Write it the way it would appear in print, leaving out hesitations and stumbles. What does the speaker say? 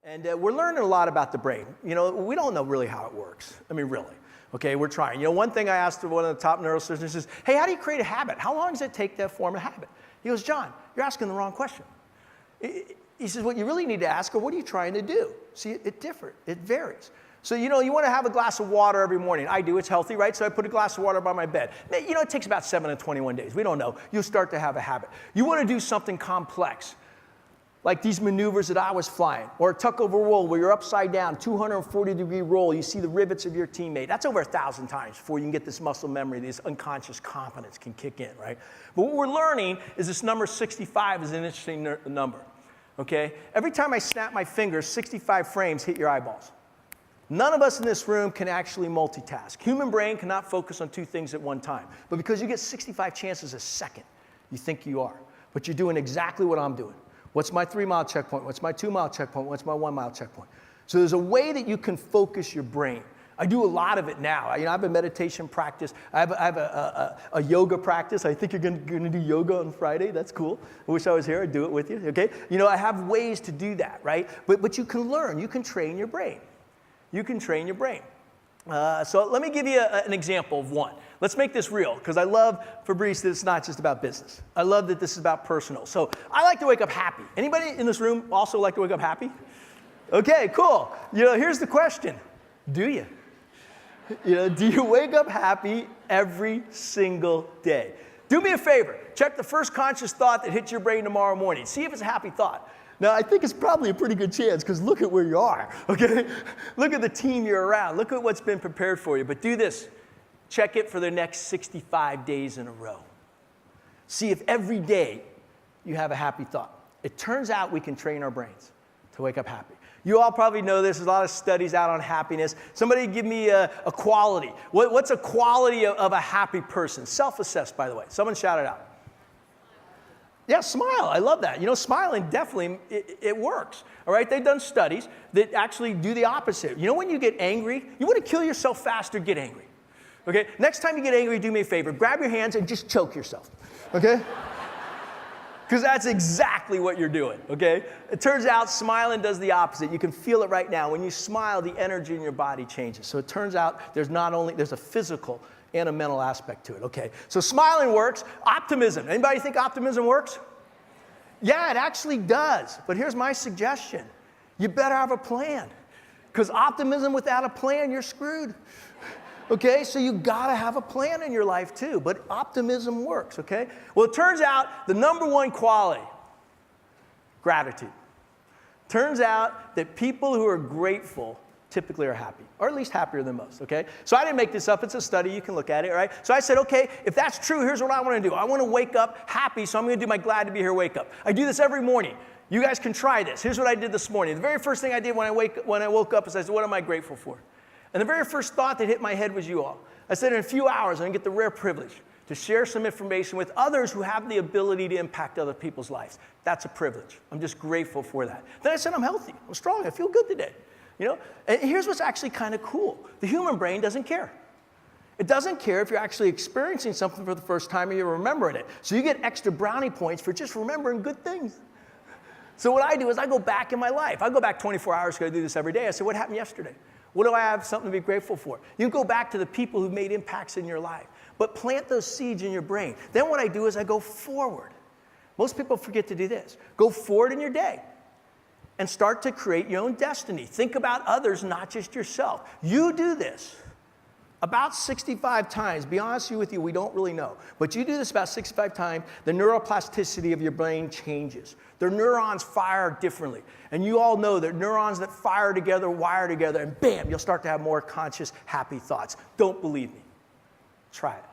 And we're learning a lot about the brain. You know, we don't know really how it works. I mean, really. Okay, we're trying. You know, one thing I asked one of the top neurosurgeons is, hey, how do you create a habit? How long does it take to form a habit? He goes, John, you're asking the wrong question. He says, what you really need to ask are, what are you trying to do? See, it differs. It varies. So, you know, you want to have a glass of water every morning. I do. It's healthy, right? So I put a glass of water by my bed. You know, it takes about 7 to 21 days. We don't know. You'll start to have a habit. You want to do something complex, like these maneuvers that I was flying, or a tuck over roll where you're upside down, 240-degree roll. You see the rivets of your teammate. That's over 1,000 times before you can get this muscle memory, this unconscious competence can kick in, right? But what we're learning is this number 65 is an interesting number, okay? Every time I snap my fingers, 65 frames hit your eyeballs. None of us in this room can actually multitask. Human brain cannot focus on 2 things at one time. But because you get 65 chances a second, you think you are. But you're doing exactly what I'm doing. What's my 3-mile checkpoint? What's my 2-mile checkpoint? What's my 1-mile checkpoint? So there's a way that you can focus your brain. I do a lot of it now. You know, I have a meditation practice. I have a yoga practice. I think you're going to do yoga on Friday. That's cool. I wish I was here. I'd do it with you, okay? You know, I have ways to do that, right? But you can learn. You can train your brain. You can train your brain. So let me give you an example of one. Let's make this real, because I love, Fabrice, that it's not just about business. I love that this is about personal. So I like to wake up happy. Anybody in this room also like to wake up happy? Okay, cool. You know, here's the question. Do you? You know, do you wake up happy every single day? Do me a favor. Check the first conscious thought that hits your brain tomorrow morning. See if it's a happy thought. Now, I think it's probably a pretty good chance, because look at where you are, okay? Look at the team you're around. Look at what's been prepared for you. But do this. Check it for the next 65 days in a row. See if every day you have a happy thought. It turns out we can train our brains to wake up happy. You all probably know this. There's a lot of studies out on happiness. Somebody give me a quality. What's a quality of a happy person? Self-assessed, by the way. Someone shout it out. Yeah, smile. I love that. You know, smiling definitely, it works. All right? They've done studies that actually do the opposite. You know, when you get angry, you want to kill yourself faster, get angry. Okay? Next time you get angry, do me a favor. Grab your hands and just choke yourself. Okay? Because that's exactly what you're doing. Okay? It turns out smiling does the opposite. You can feel it right now. When you smile, the energy in your body changes. So it turns out there's a physical and a mental aspect to it, okay? So smiling works. Optimism. Anybody think optimism works? Yeah, it actually does. But here's my suggestion. You better have a plan. Because optimism without a plan, you're screwed. Okay, so you gotta have a plan in your life too. But optimism works, okay? Well, it turns out the number one quality, gratitude. Turns out that people who are grateful typically are happy, or at least happier than most, okay? So I didn't make this up. It's a study. You can look at it, right? So I said, okay, if that's true, here's what I want to do. I want to wake up happy, so I'm going to do my glad to be here wake up. I do this every morning. You guys can try this. Here's what I did this morning. The very first thing I did when I woke up is I said, what am I grateful for? And the very first thought that hit my head was you all. I said, in a few hours, I'm going to get the rare privilege to share some information with others who have the ability to impact other people's lives. That's a privilege. I'm just grateful for that. Then I said, I'm healthy. I'm strong. I feel good today. You know, and here's what's actually kind of cool. The human brain doesn't care. It doesn't care if you're actually experiencing something for the first time or you're remembering it. So you get extra brownie points for just remembering good things. So what I do is I go back in my life. I go back 24 hours because I do this every day. I say, what happened yesterday? What do I have something to be grateful for? You go back to the people who've made impacts in your life. But plant those seeds in your brain. Then what I do is I go forward. Most people forget to do this. Go forward in your day. And start to create your own destiny. Think about others, not just yourself. You do this about 65 times. Be honest with you, we don't really know. But you do this about 65 times, the neuroplasticity of your brain changes. Their neurons fire differently. And you all know that neurons that fire together, wire together, and bam, you'll start to have more conscious, happy thoughts. Don't believe me. Try it.